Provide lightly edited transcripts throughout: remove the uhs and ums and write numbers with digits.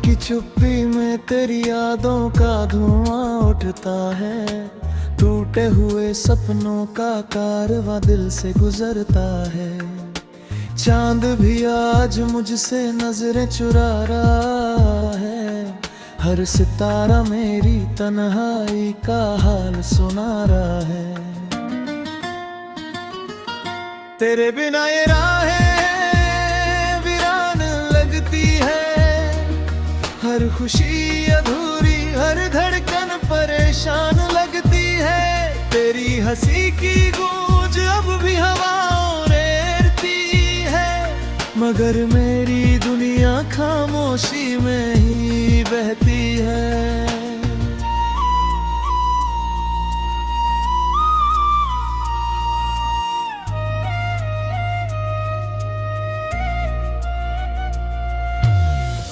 की चुप्पी में तेरी यादों का धुआं उठता है। टूटे हुए सपनों का कारवां दिल से गुजरता है। चांद भी आज मुझसे नजरें चुरा रहा है। हर सितारा मेरी तन्हाई का हाल सुना रहा है। तेरे बिना ये राहें वीरान लगती है। हर खुशी अधूरी, हर धड़कन परेशान लगती है। तेरी हंसी की गूंज अब भी हवाओं रेरती है। मगर मेरी दुनिया खामोशी में ही बहती है।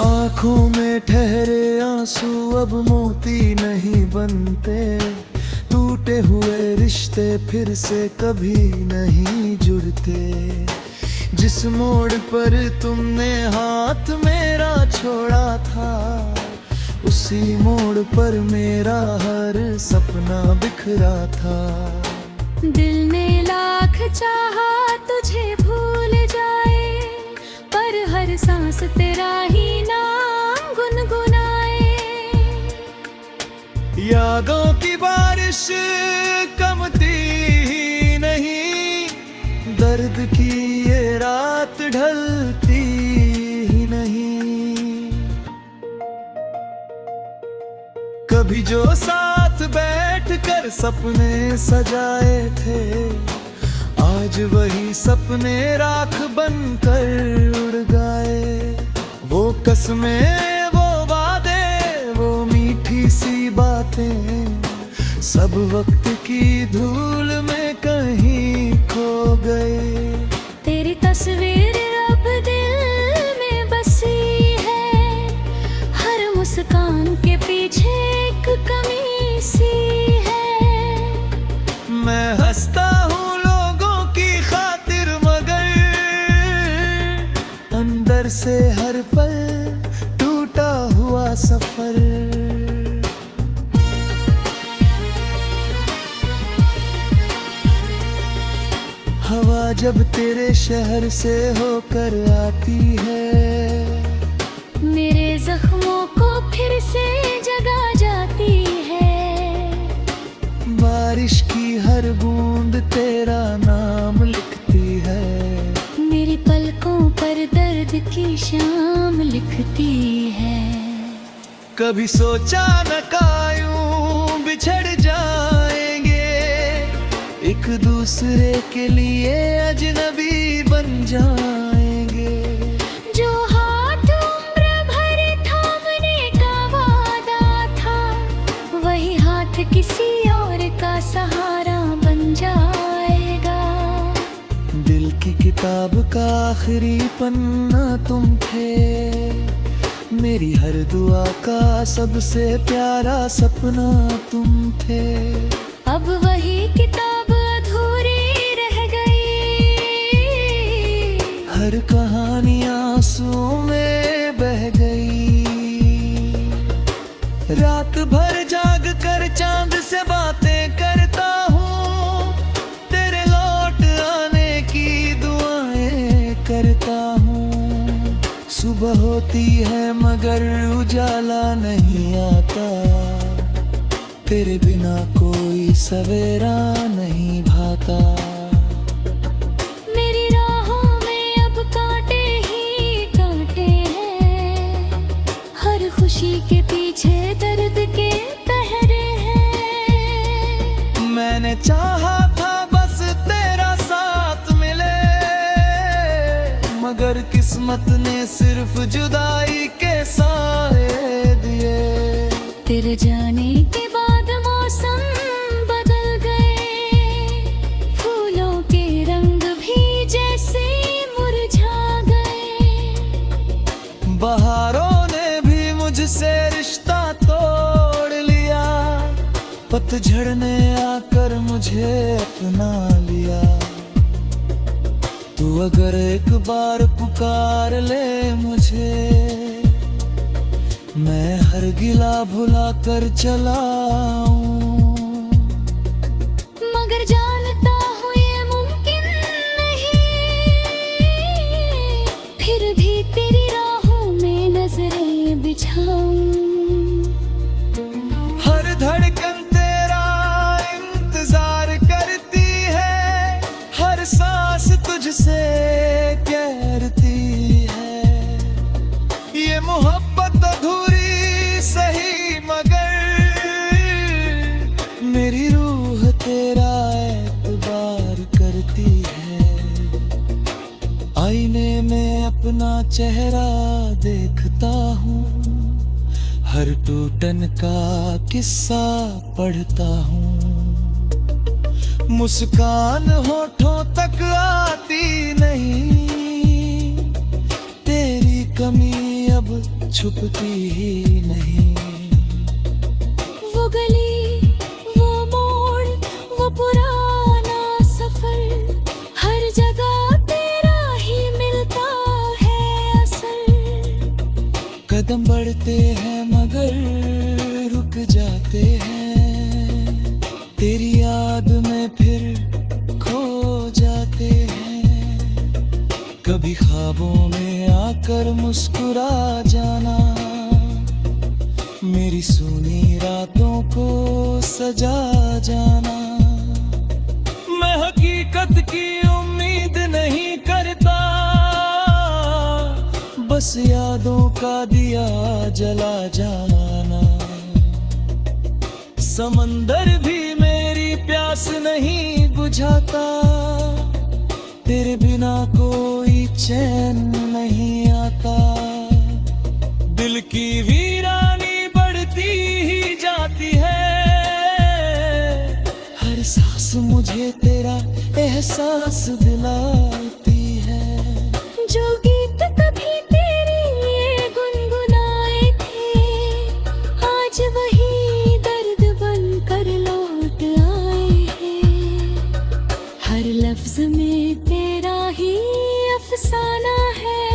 आँखों में ठहरे आंसू अब मोती नहीं बनते। टूटे हुए रिश्ते फिर से कभी नहीं जुड़ते। जिस मोड़ पर तुमने हाथ मेरा छोड़ा था, उसी मोड़ पर मेरा हर सपना बिखरा था। दिल ने लाख चाहा तुझे भूल जाए, पर हर सांस तेरा ही नाम गुनगुनाए। यादों की बारिश कमती ही नहीं, दर्द की ये रात ढलती ही नहीं। कभी जो साथ बैठकर सपने सजाए थे, आज वही सपने राख बनकर उड़ गए। वो कसमें, वो वादे, वो मीठी सी बातें, सब वक्त की धूल में कहीं खो गए। तेरी तस्वीर अब दिल में बसी है। हर मुस्कान के पीछे एक कमी सी है। मैं हंसता हूँ से हर पल टूटा हुआ सफर। हवा जब तेरे शहर से होकर आती है, मेरे जख्मों को फिर से जगा जाती है। बारिश की हर बूंद तेरा नाम लिखती है। मेरी पलकों पर दर्द की शाम लिखती है। कभी सोचा न यूं बिछड़ जाएंगे, एक दूसरे के लिए अजनबी बन जाएंगे। जो हाथ उम्र भर थामने का वादा था, वही हाथ किसी और का सहारा बन जाएगा। दिल की किताब का आखिरी पन्ना तुम थे। मेरी हर दुआ का सबसे प्यारा सपना तुम थे। अब वही किताब अधूरी रह गई। हर कहानी आंसुओं में बह गई। रात भर जाग कर चांद से बातें करता हूँ। तेरे लौट आने की दुआएं करता हूँ। सुबह होती है मगर उजाला नहीं आता। तेरे बिना कोई सवेरा नहीं भाता। मेरी राहों में अब कांटे ही कांटे हैं। हर खुशी के पीछे दर्द के पहरे हैं। मैंने चाहा था बस तेरा साथ मिले, मगर किस्मत ने सिर्फ जुदाई के साए दिए। तेरे जाने के बाद मौसम बदल गए। फूलों के रंग भी जैसे मुरझा गए। बहारों ने भी मुझसे रिश्ता तोड़ लिया। पतझड़ ने आकर मुझे अपना लिया। तू अगर एक बार पुकार ले मुझे, मैं हर गिला भुला कर चलाऊं, मगर जानता हूँ ये मुमकिन नहीं, फिर भी तेरी राहों में नजरें बिछाऊं। हर धड़कन तेरा इंतजार करती है, हर सांस तुझसे कहती है। ये मोहब्बत अधूरी सही मगर मेरी रूह तेरा एतबार करती है। आईने में अपना चेहरा देखता हूँ, हर टूटन का किस्सा पढ़ता हूँ। मुस्कान होठों तक आती नहीं, तेरी कमी अब छुपती ही नहीं। वो गली, वो मोड़, वो पुराना सफर, हर जगह तेरा ही मिलता है असर। कदम बढ़ते हैं मगर रुक जाते हैं, तेरी याद में फिर खो जाते हैं। कभी ख्वाबों में आकर मुस्कुरा जाना, मेरी सूनी रातों को सजा जाना। मैं हकीकत की उम्मीद नहीं करता, बस यादों का दिया जला जाना। समंदर भी मेरी प्यास नहीं बुझाता, तेरे बिना कोई चैन नहीं आता। दिल की वीरानी बढ़ती ही जाती है, हर सांस मुझे तेरा एहसास दिलाती है। जो गीत कभी तेरे लिए गुनगुनाए थे, आज वही दर्द बनकर लौट आए हैं। हर लफ्ज में तेरा ही अफसाना है,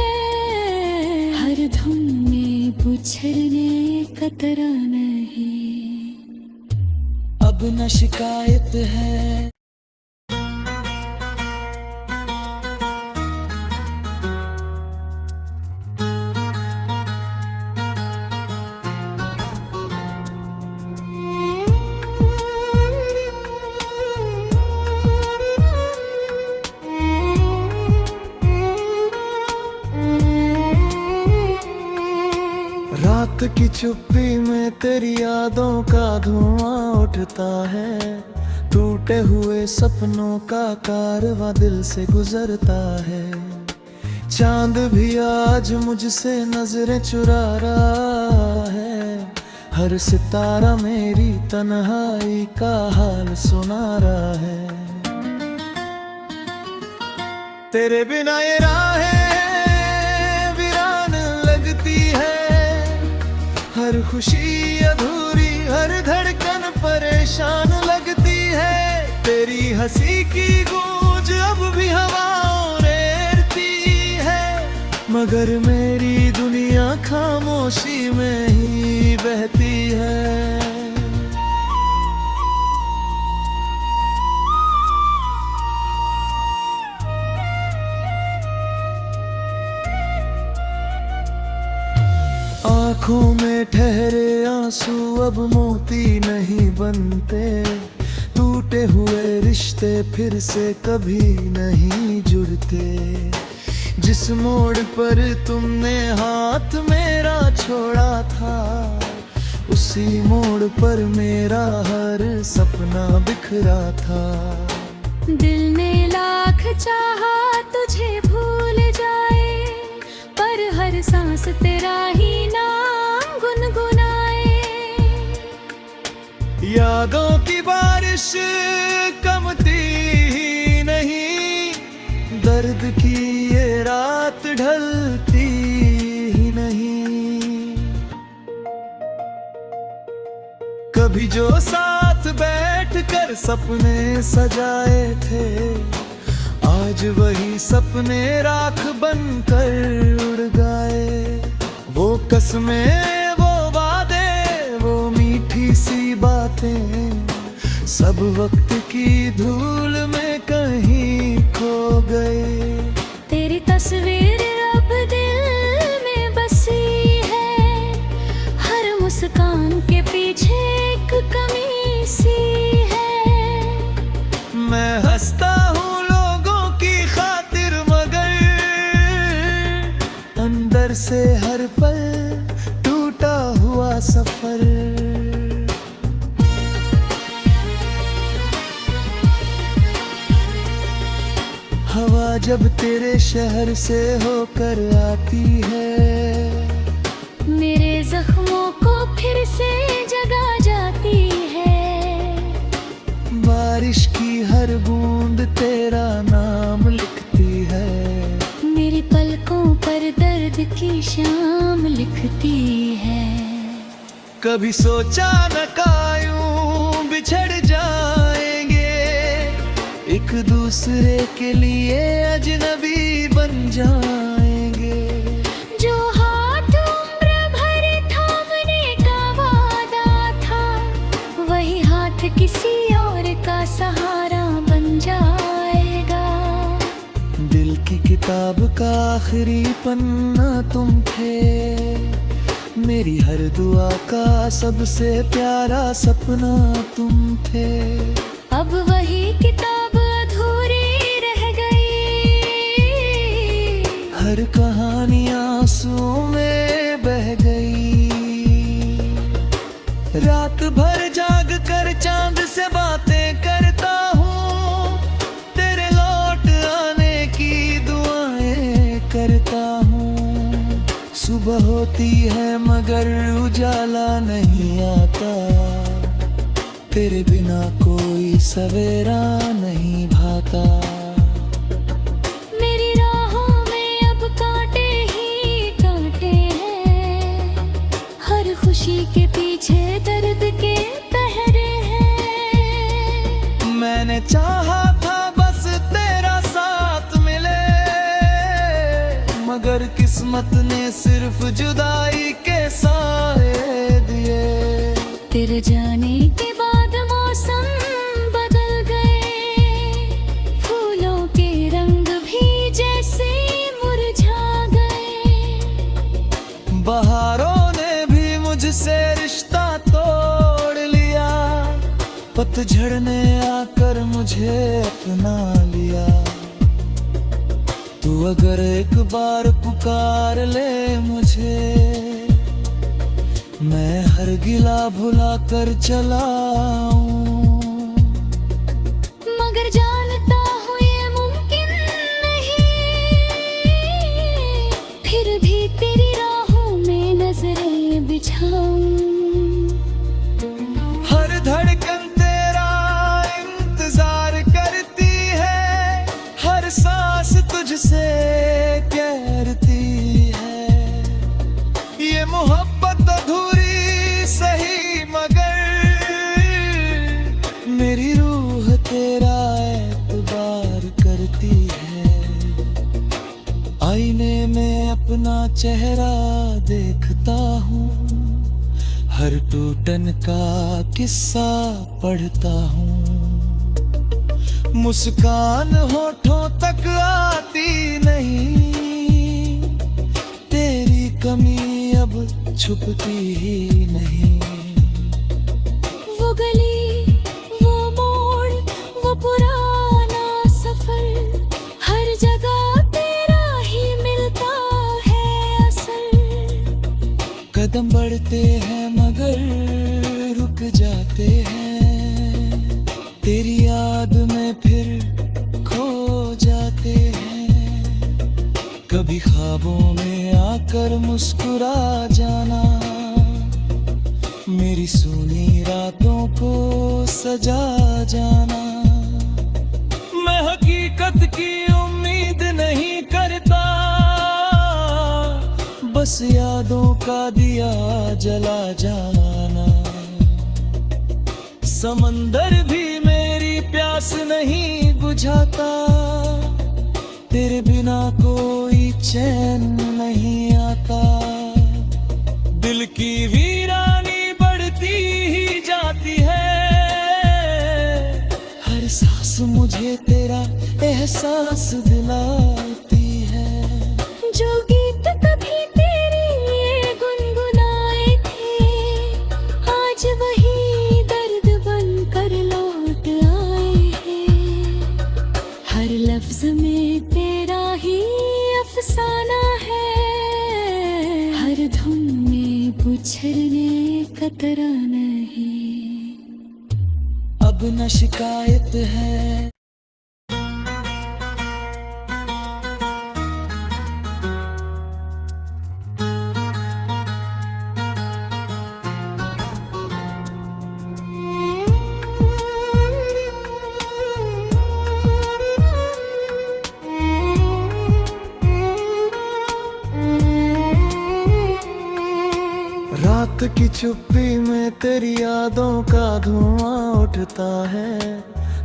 हर धुन में बुझने कतरा नहीं। अब न शिकायत है, रात की चुप्पी में तेरी यादों का धुआं उठता है। टूटे हुए सपनों का कारवां दिल से गुजरता है। चांद भी आज मुझसे नजरें चुरा रहा है, हर सितारा मेरी तन्हाई का हाल सुना रहा है। तेरे बिना ये राहें वीरान लगती है, हर खुशी अधूरी, हर धड़कन परेशान लगती है। तेरी हंसी की गूंज अब भी हवाओं रेरती है, मगर मेरी दुनिया खामोशी में ही बहती है। आँखों में ठहरे आंसू अब मोती नहीं बनते, टूटे हुए रिश्ते फिर से कभी नहीं जुड़ते। जिस मोड़ पर तुमने हाथ मेरा छोड़ा था, उसी मोड़ पर मेरा हर सपना बिखरा था। दिल ने लाख चाहा तुझे भूल जाए, पर हर सांस तेरा ही नाम गुनगुनाए। यादों की बारिश कमती ही नहीं, दर्द की ये रात ढलती ही नहीं। कभी जो साथ बैठकर सपने सजाए थे, आज वही सपने राख बनकर उड़ गए। वो कसमें, वो बातें सब वक्त की धूल में कहीं खो गए। तेरी तस्वीर अब दिल में बसी है, हर मुस्कान के पीछे एक कमी सी है। मैं हंसता हूँ लोगों की खातिर मगर अंदर से हर पल टूटा हुआ सफर। हवा जब तेरे शहर से होकर आती है, मेरे जख्मों को फिर से जगा जाती है। बारिश की हर बूंद तेरा नाम लिखती है, मेरी पलकों पर दर्द की शाम लिखती है। कभी सोचा न यूं बिछड़ जाएंगे, एक दूसरे के लिए अजनबी बन जाएंगे। जो हाथ उम्र भर थामने का वादा था, वही हाथ किसी और का सहारा बन जाएगा। दिल की किताब का आखिरी पन्ना तुम थे, मेरी हर दुआ का सबसे प्यारा सपना तुम थे। अब वही किताब अधूरी रह गई, हर कहानी आंसुओं में बह गई। रात भर जाग कर चांद से बातें करता हूँ, तेरे लौट आने की दुआएं करता हूँ। सुबह होती है मगर उजाला नहीं आता, तेरे बिना कोई सवेरा नहीं भाता। मेरी राहों में अब कांटे ही कांटे हैं, हर खुशी के पीछे दर्द के पहरे हैं। मैंने चाहा था बस तेरा साथ मिले, मगर किस्मत ने सिर्फ जुदाई के साए दिए। तेरे जाने के बाद मौसम बदल गए, फूलों के रंग भी जैसे मुरझा गए। बहारों ने भी मुझसे रिश्ता तोड़ लिया, पतझड़ ने आकर मुझे अपना लिया। तू अगर एक बार पुकार ले मुझे, मैं हर गिला भुला कर चला आऊं। मगर जानता हूँ ये मुमकिन नहीं, फिर भी तेरी राहों में नजरें बिछाऊं। हर धड़कन तेरा इंतजार करती है, हर सांस तुझसे कहती है। ये मोहब्बत अधूरी सही मगर मेरी रूह तेरा एतबार करती है। आईने में अपना चेहरा देखता हूँ, हर टूटन का किस्सा पढ़ता हूँ। मुस्कान होठों तक आती नहीं, तेरी कमी अब छुपती ही नहीं। वो गली, वो मोड़, वो पुराना सफर, हर जगह तेरा ही मिलता है असर। कदम बढ़ते हैं मगर रुक जाते हैं, तेरी याद में फिर खो जाते हैं। कभी ख्वाबों में आकर मुस्कुरा जाना, मेरी सूनी रातों को सजा जाना। मैं हकीकत की उम्मीद नहीं करता, बस यादों का दिया जला जाना। समंदर भी मेरी प्यास नहीं बुझाता, तेरे बिना कोई चैन नहीं आता। दिल की वीरानी बढ़ती ही जाती है, सांस मुझे तेरा एहसास दिलाती है। जो गीत कभी तेरे लिए गुनगुनाए थे, आज वही दर्द बनकर लौट आए हैं। हर लफ्ज में तेरा ही अफसाना है, हर धुन में उछलने का तराना है। अब न शिकायत है। रात की चुप्पी में तेरी यादों का धुआं उठता है।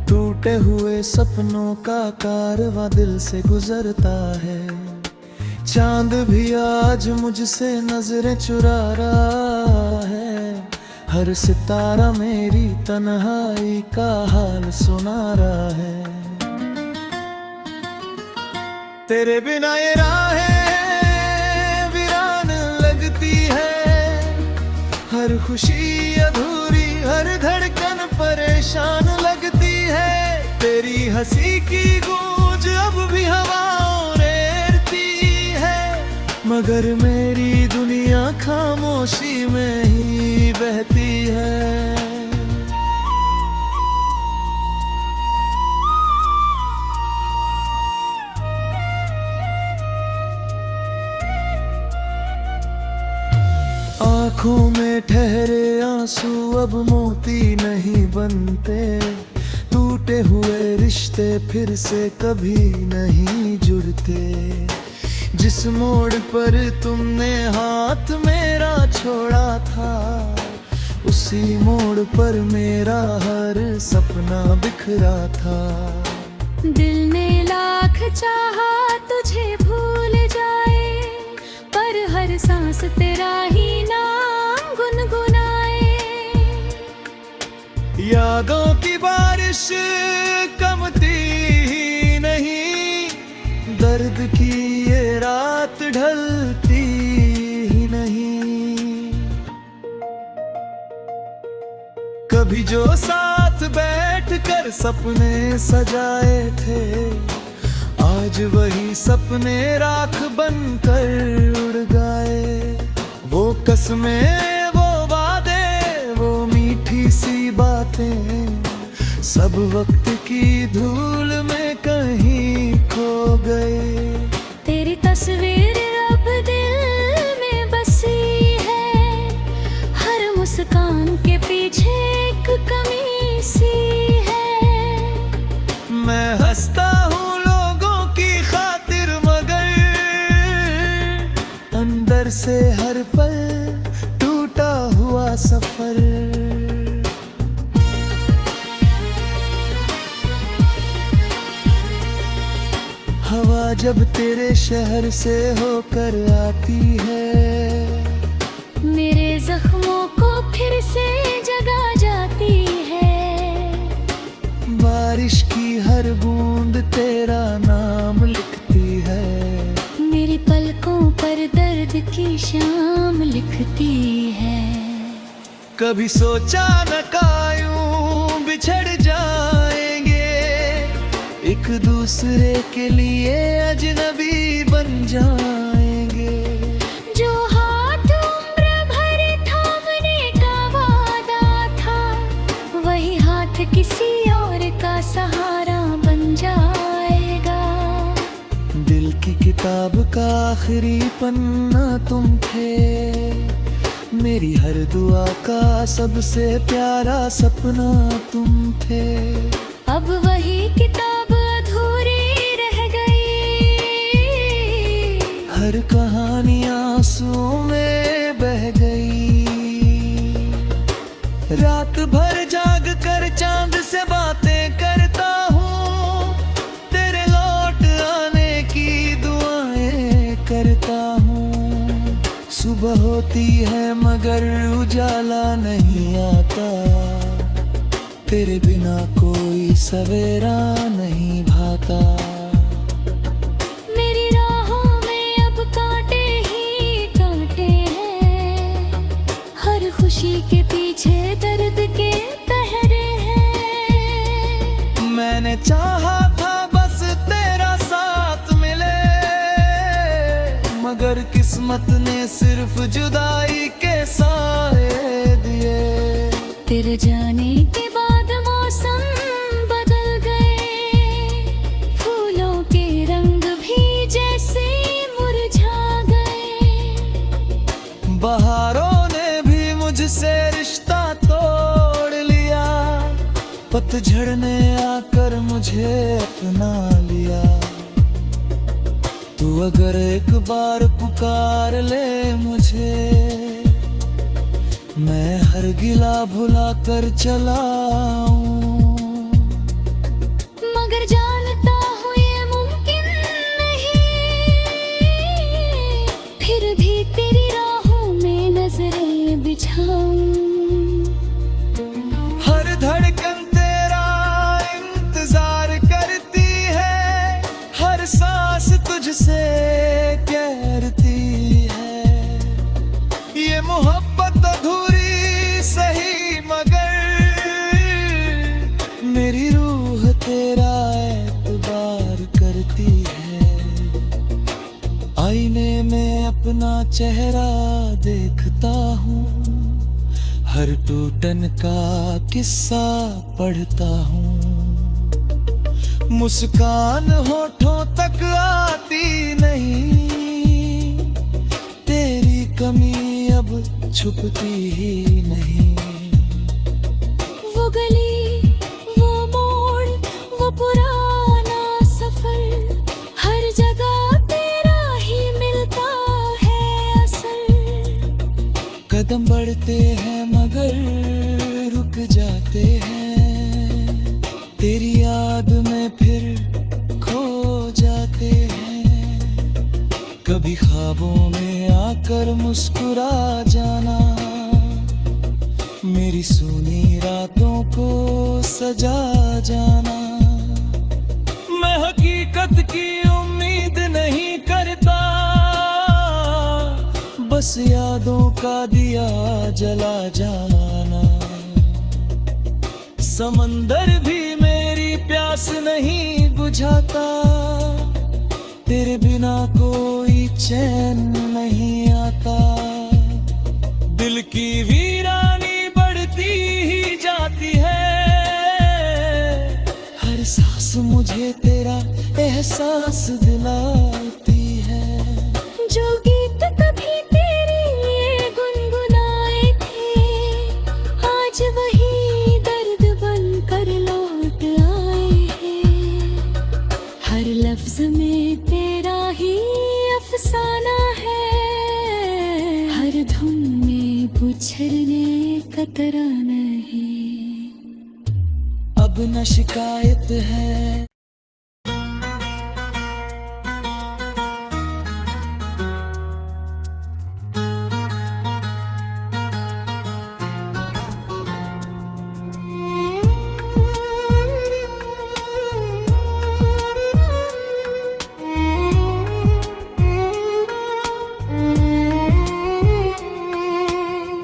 टूटे हुए सपनों का कारवां दिल से गुजरता है। चांद भी आज मुझसे नजरें चुरा रहा है। हर सितारा मेरी तन्हाई का हाल सुना रहा है। तेरे बिना ये राहें वीरान लगती है। हर खुशी अधूरी, हर धड़कन परेशान लगती है। तेरी हंसी की गूंज अब भी हवाओं रेरती है, मगर मेरी दुनिया खामोशी में ही बहती है। आँखों में ठहरे आंसू अब मोती नहीं बनते। टूटे हुए रिश्ते फिर से कभी नहीं जुड़ते। जिस मोड़ पर तुमने हाथ मेरा छोड़ा था, उसी मोड़ पर मेरा हर सपना बिखरा था। दिल ने लाख चाहा तुझे भूल जाए, पर हर सांस तेरा ही नाम गुनगुनाए। यादों की बारिश कमती ही नहीं, दर्द की ये रात ढलती ही नहीं। कभी जो साथ बैठकर सपने सजाए थे, आज वही सपने राख बनकर उड़ गए। वो कसमें, वो वादे, वो मीठी सी बातें, सब वक्त की धूल में कहीं खो गए। तेरी तस्वीर अब दिल में बसी है, हर मुस्कान के पीछे एक कमी सी है। मैं हंसता हूँ लोगों की खातिर, मगर अंदर से हर पल टूटा हुआ सफर। हवा जब तेरे शहर से होकर आती है, मेरे जख्मों को फिर से जगा जाती है। बारिश की हर बूंद तेरा नाम लिखती है, मेरी पलकों पर दर्द की शाम लिखती है। कभी सोचा न यूं बिछड़ जाएंगे, एक दूसरे के लिए अजनबी बन जाएंगे। जो हाथ उम्र भर थामने का वादा था, वही हाथ किसी और का सहारा बन जाएगा। दिल की किताब का आखिरी पन्ना तुम थे, मेरी हर दुआ का सबसे प्यारा सपना तुम थे। अब वही किताब अधूरी रह गई, हर कहानी आंसुओं में बह गई। रात भर जाग कर चांद से बातें करता हूँ, तेरे लौट आने की दुआएं करता हूँ। सुबह होती है मगर उजाला नहीं आता, तेरे बिना कोई सवेरा नहीं भाता। मेरी राहों में अब कांटे ही कांटे हैं, हर खुशी के पीछे दर्द के पहरे हैं। मैंने चाहा था बस तेरा साथ मिले, मगर किस्मत ने सिर्फ जुदाई के साए दिए। तेरे जाने के बाद मौसम बदल गए, फूलों के रंग भी जैसे मुरझा गए। बहारों ने भी मुझसे रिश्ता तोड़ लिया, पतझड़ ने आकर मुझे अपना लिया। तू अगर एक बार पुकार ले मुझे, मैं हर गिला भुला कर चला आऊं। मगर जानता हूँ ये मुमकिन नहीं, फिर भी तेरी राहों में नजरें बिछाऊं। हर धड़कन तेरा इंतजार करती है, हर सांस तुझसे कहती है। ये मोहब्बत अधूरी सही, मगर मेरी रूह तेरा एतबार करती है। आईने में अपना चेहरा देखता हूँ, हर टूटन का किस्सा पढ़ता हूँ। मुस्कान होठों तक आती नहीं, तेरी कमी अब छुपती ही नहीं। वो गली, वो मोड़, वो पुराना सफर, हर जगह तेरा ही मिलता है असर। कदम बढ़ते हैं मगर रुक जाते हैं, तेरी याद में फिर खो जाते हैं। कभी ख्वाबों में आकर मुस्कुरा जाना, मेरी सूनी रातों को सजा जाना। मैं हकीकत की उम्मीद नहीं करता, बस यादों का दिया जला जाना। समंदर भी मेरी प्यास नहीं बुझाता, तेरे बिना कोई चैन नहीं आता। दिल की वीरानी बढ़ती ही जाती है, हर सांस मुझे तेरा एहसास दिलाती है। जो गीत कभी तेरे लिए गुनगुनाए थे, आज वही दर्द बनकर लौट आए हैं। हर लफ्ज में तेरा ही अफसाना है, हर धुन में उछलने का तराना है। अब न शिकायत है,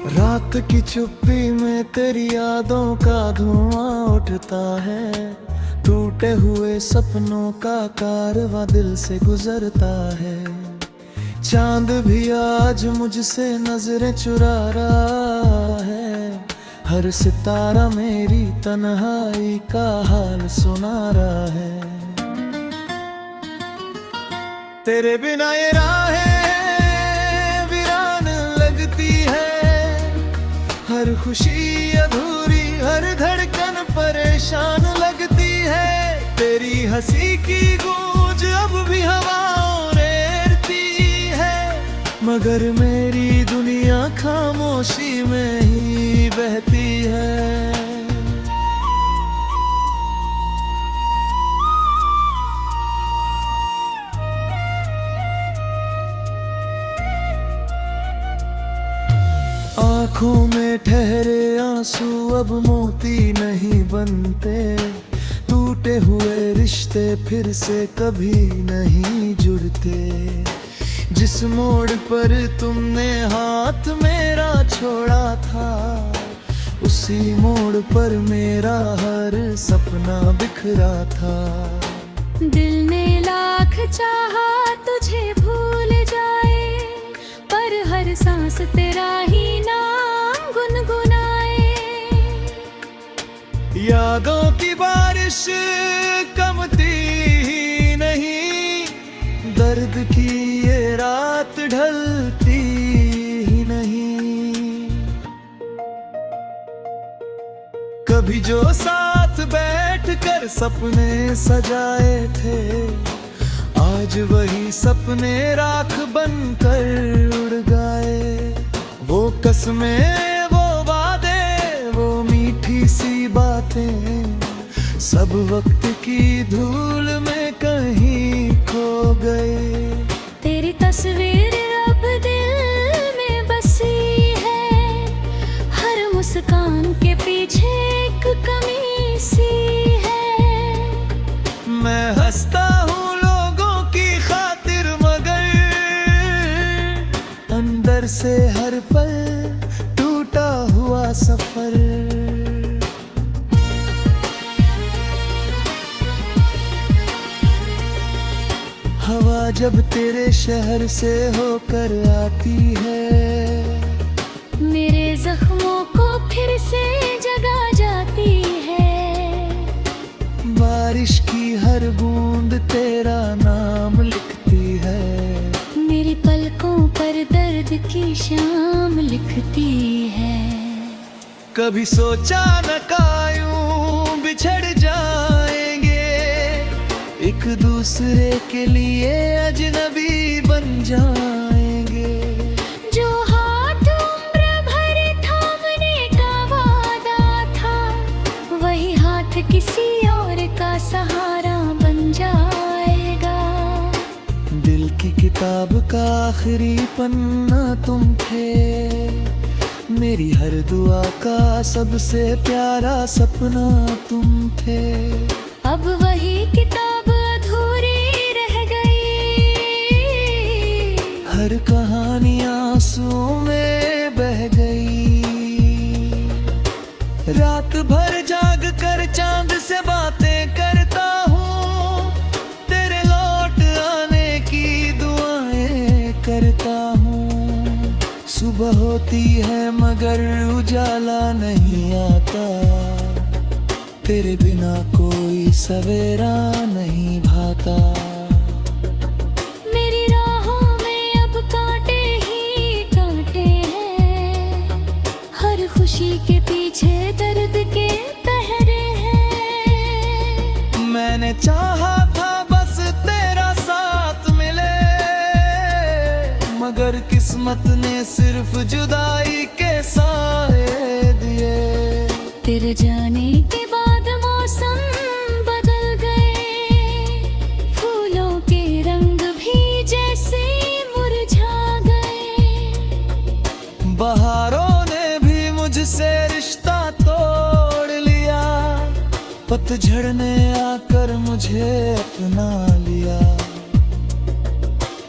रात की चुप्पी में तेरी यादों का धुआं उठता है। टूटे हुए सपनों का कारवां दिल से गुजरता है। चांद भी आज मुझसे नजरें चुरा रहा है, हर सितारा मेरी तन्हाई का हाल सुना रहा है। तेरे बिना ये राहें वीरान लगती है, हर खुशी अधूरी, हर धड़कन परेशान लगती है। तेरी हंसी की गूंज अब भी हवाओं रेरती है, मगर मेरी दुनिया खामोशी में ही बहती है। आँखों में ठहरे आंसू अब मोती नहीं बनते, टूटे हुए रिश्ते फिर से कभी नहीं जुड़ते। जिस मोड़ पर तुमने हाथ मेरा छोड़ा था, उसी मोड़ पर मेरा हर सपना बिखरा था। दिल ने लाख चाहा तुझे भूल जाए, पर हर सांस तेरा ही नाम गुनगुनाए। यादों की बारिश कमती ही नहीं, दर्द की ये रात ढलती ही नहीं। कभी जो साथ बैठकर सपने सजाए थे, आज वही सपने राख बनकर उड़ गए। वो कसमें, वो वादे, वो मीठी सी बातें, सब वक्त की धूल में कहीं खो गए। तेरी तस्वीर अब दिल में बसी है, हर मुस्कान के पीछे एक कमी सी है। मैं हंसता हूँ लोगों की खातिर, मगर अंदर से हर पल टूटा हुआ सफर। हवा जब तेरे शहर से होकर आती है, मेरे जख्मों को फिर से जगा जाती है। बारिश की हर बूंद तेरा नाम लिखती है, मेरी पलकों पर दर्द की शाम लिखती है। कभी सोचा न यूं बिछड़ जाएंगे, एक दूसरे के लिए अजनबी बन जाएंगे। जो हाथ उम्र भर थामने का वादा था, वही हाथ किसी और का सहारा बन जाएगा। दिल की किताब का आखिरी पन्ना तुम थे, मेरी हर दुआ का सबसे प्यारा सपना तुम थे। अब वही किताब अधूरी रह गई, हर कहानी आंसुओं में बह गई। रात भर जाग कर चांद से बातें करता हूँ, तेरे लौट आने की दुआएं करता हूँ। सुबह होती है मगर उजाला नहीं आता, तेरे बिना कोई सवेरा नहीं भाता। मेरी राहों में अब कांटे ही कांटे हैं, हर खुशी के पीछे दर्द के पहरे हैं। मैंने चाहा था बस तेरा साथ मिले, मगर किस्मत ने सिर्फ जुदाई के साए दिए। तेरे जाने के बाद मौसम बदल गए, फूलों के रंग भी जैसे मुरझा गए। बहारों ने भी मुझसे रिश्ता तोड़ लिया, पतझड़ ने आकर मुझे अपना लिया।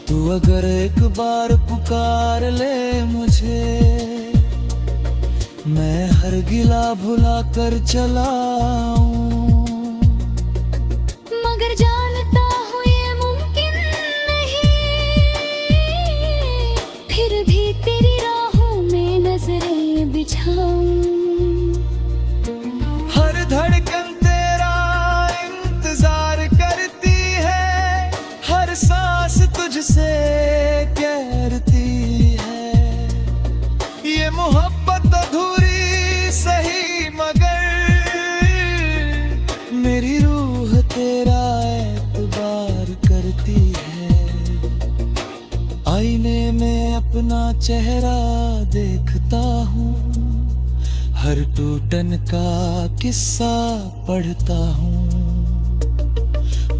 तू अगर एक बार पुकार ले मुझे, मैं हर गिला भुला कर चला आऊं। मगर जानता हूँ ये मुमकिन नहीं, फिर भी तेरी राहों में नजरें बिछाऊं। हर धड़कन तेरा इंतजार करती है, हर सांस तुझसे कहती है। ये मोहब्बत अधूरी सही, मगर मेरी रूह तेरा एतबार करती है। आईने में अपना चेहरा देखता हूँ, हर टूटन का किस्सा पढ़ता हूँ।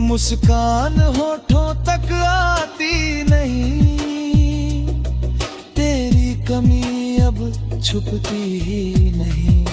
मुस्कान होठों तक आती नहीं, तेरी कमी अब छुपती ही नहीं।